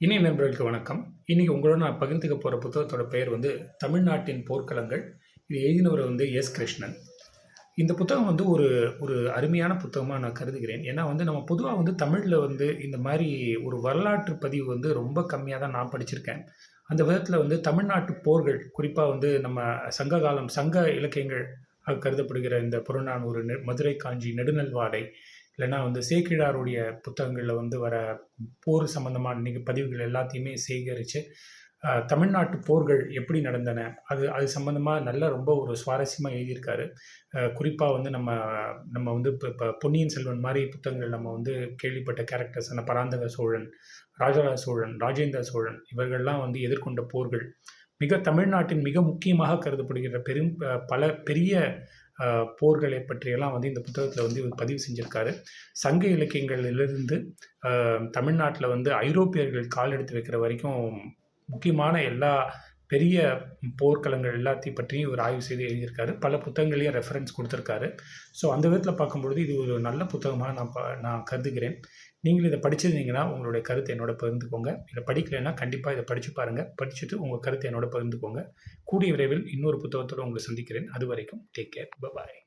இணைய நண்பர்களுக்கு வணக்கம். இன்னைக்கு உங்களோட நான் பகிர்ந்துக்க போற புத்தகத்தோட பெயர் தமிழ்நாட்டின் போர்க்களங்கள். இது எழுதினவர் எஸ். கிருஷ்ணன். இந்த புத்தகம் ஒரு ஒரு அருமையான புத்தகமா நான் கருதுகிறேன். ஏன்னா நம்ம பொதுவா தமிழ்ல இந்த மாரி ஒரு வரலாற்று பதிவு ரொம்ப கம்மியா தான் நான் படிச்சிருக்கேன். அந்த விதத்துல தமிழ்நாட்டு போர்கள், குறிப்பா நம்ம சங்க காலம், சங்க இலக்கியங்கள் கருதப்படுகிற இந்த புறநானூறு, மதுரை காஞ்சி, நெடுநல்வாடை, இல்லன்னா சேக்கிழாருடைய புத்தகங்கள்ல வர போர் சம்பந்தமான பதிவுகள் எல்லாத்தையுமே சேகரிச்சு, தமிழ்நாட்டு போர்கள் எப்படி நடந்தன? அது அது சம்பந்தமா ரொம்ப ஒரு சுவாரஸ்யமா எழுதியிருக்காரு. குறிப்பா நம்ம நம்ம இப்ப இப்ப பொன்னியின் செல்வன் மாரி புத்தகங்கள் நம்ம கேள்விப்பட்ட கேரக்டர்ஸான பராந்தக சோழன், ராஜராஜ சோழன், ராஜேந்திர சோழன் இவர்கள்லாம் எதிர்கொண்ட போர்கள், தமிழ்நாட்டின் மிக முக்கியமாக கருதப்படுகிற பல பெரிய போர்களை பற்றியெல்லாம் இந்த புத்தகத்துல இவர் பதிவு செஞ்சிருக்காரு. சங்க இலக்கியங்களிலிருந்து தமிழ்நாட்டுல ஐரோப்பியர்கள் கால் எடுத்து வைக்கிற வரைக்கும் முக்கியமான எல்லா பெரிய போர்க்களங்கள் எல்லாத்தையும் பற்றியும் இவர் ஆய்வு செய்து எழுதியிருக்காரு. பல புத்தகங்களையும் ரெஃபரன்ஸ் குடுத்திருக்காரு. ஸோ அந்த விதத்துல பார்க்கும்பொழுது இது ஒரு நல்ல புத்தகமா நான் கருதுகிறேன். நீங்களும் இத படிச்சிருந்தீங்கன்னா, உங்களுடைய கருத்த என்னோட பகிர்ந்துக்கோங்க. இத படிக்கலைன்னா கண்டிப்பா இத படிச்சு பாருங்க. படிச்சுட்டு உங்க கருத்த என்னோட பகிர்ந்துக்கோங்க. கூடிய விரைவில் இன்னொரு புத்தகத்தோட உங்கள சந்திக்கிறேன். அதுவரைக்கும் டேக் கேர். பாய்.